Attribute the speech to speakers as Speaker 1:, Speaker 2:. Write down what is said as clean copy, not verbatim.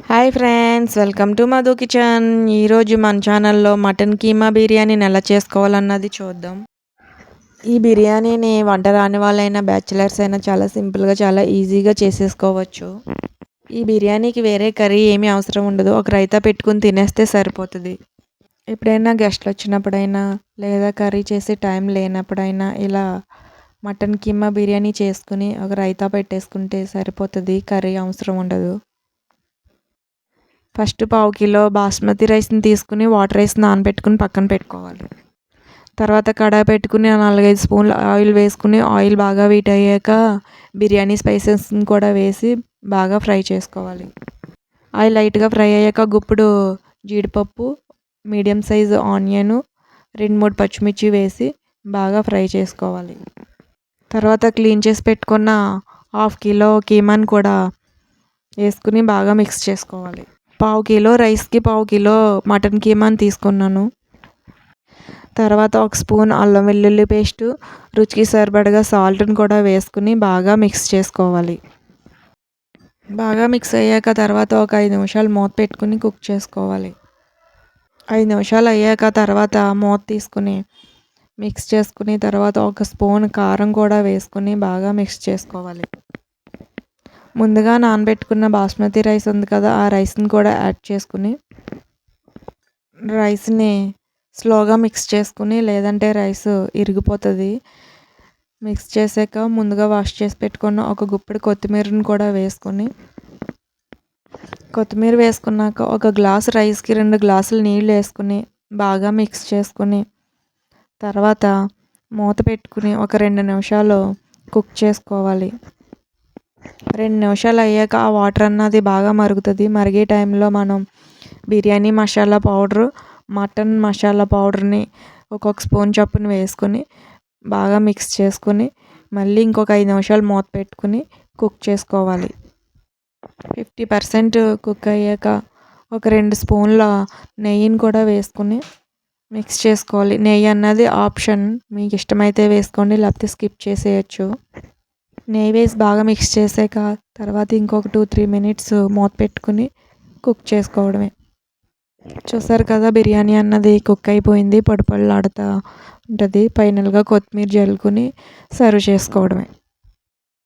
Speaker 1: Hi friends, welcome to Madhu kitchen. ఈరోజు మన ఛానల్లో మటన్ కీమా బిర్యానీని ఎలా చేసుకోవాలన్నది చూద్దాం. ఈ బిర్యానీని వంట రాని వాళ్ళైనా బ్యాచిలర్స్ అయినా చాలా సింపుల్గా చాలా ఈజీగా చేసేసుకోవచ్చు. ఈ బిర్యానీకి వేరే కర్రీ ఏమీ అవసరం ఉండదు. ఒక రైతా పెట్టుకుని తినేస్తే సరిపోతుంది. ఎప్పుడైనా గెస్ట్లు వచ్చినప్పుడైనా లేదా కర్రీ చేసే టైం లేనప్పుడైనా ఇలా మటన్ కీమా బిర్యానీ చేసుకుని ఒక రైతా పెట్టేసుకుంటే సరిపోతుంది. కర్రీ అవసరం ఉండదు. ఫస్ట్ పావు కిలో బాస్మతి రైస్ని తీసుకుని వాటర్ వేసి నానబెట్టుకుని పక్కన పెట్టుకోవాలి. తర్వాత కడాయి పెట్టుకుని 4-5 స్పూన్లు ఆయిల్ వేసుకుని ఆయిల్ బాగా హీట్ అయ్యాక బిర్యానీ స్పైసెస్ని కూడా వేసి బాగా ఫ్రై చేసుకోవాలి. ఆయిల్ లైట్గా ఫ్రై అయ్యాక గుప్పుడు జీడిపప్పు, మీడియం సైజు ఆనియన్, 2-3 పచ్చిమిర్చి వేసి బాగా ఫ్రై చేసుకోవాలి. తర్వాత క్లీన్ చేసి పెట్టుకున్న 1/2 కిలో కీమాని కూడా వేసుకుని బాగా మిక్స్ చేసుకోవాలి. పావు కిలో రైస్కి పావు కిలో మటన్ కీమాని తీసుకున్నాను. తర్వాత 1 స్పూన్ అల్లం వెల్లుల్లి పేస్టు, రుచికి సరిపడగా సాల్ట్ని కూడా వేసుకుని బాగా మిక్స్ చేసుకోవాలి. బాగా మిక్స్ అయ్యాక తర్వాత ఒక 5 నిమిషాలు మూత పెట్టుకుని కుక్ చేసుకోవాలి. 5 నిమిషాలు అయ్యాక తర్వాత మూత తీసుకుని మిక్స్ చేసుకుని తర్వాత 1 స్పూన్ కారం కూడా వేసుకుని బాగా మిక్స్ చేసుకోవాలి. ముందుగా నానబెట్టుకున్న బాస్మతి రైస్ ఉంది కదా, ఆ రైస్ని కూడా యాడ్ చేసుకుని రైస్ని స్లోగా మిక్స్ చేసుకుని, లేదంటే రైస్ ఇరిగిపోతుంది. మిక్స్ చేసాక ముందుగా వాష్ చేసి పెట్టుకున్న ఒక గుప్పెడు కొత్తిమీరని కూడా వేసుకుని, కొత్తిమీర వేసుకున్నాక ఒక గ్లాసు రైస్కి 2 గ్లాసులు నీళ్ళు వేసుకుని బాగా మిక్స్ చేసుకుని తర్వాత మూత పెట్టుకుని ఒక 2 నిమిషాలు కుక్ చేసుకోవాలి. 2 నిమిషాలు అయ్యాక ఆ వాటర్ అన్నది బాగా మరుగుతుంది. మరిగే టైంలో మనం బిర్యానీ మసాలా పౌడరు, మటన్ మసాలా పౌడర్ని ఒక్కొక్క స్పూన్ చొప్పున వేసుకుని బాగా మిక్స్ చేసుకుని మళ్ళీ ఇంకొక 5 నిమిషాలు మూత పెట్టుకుని కుక్ చేసుకోవాలి. 50% కుక్ అయ్యాక ఒక 2 స్పూన్ల నెయ్యిని కూడా వేసుకుని మిక్స్ చేసుకోవాలి. నెయ్యి అన్నది ఆప్షన్, మీకు ఇష్టమైతే వేసుకోండి, లేకపోతే స్కిప్ చేసేయచ్చు. నెయ్యి వేసి బాగా మిక్స్ చేసాక తర్వాత ఇంకొక 2-3 మినిట్స్ మూత పెట్టుకుని కుక్ చేసుకోవడమే. చూసారు కదా, బిర్యానీ అన్నది కుక్ అయిపోయింది, పొడి పొడిలాడుతూ ఉంటుంది. ఫైనల్గా కొత్తిమీర జల్లుకుని సర్వ్ చేసుకోవడమే.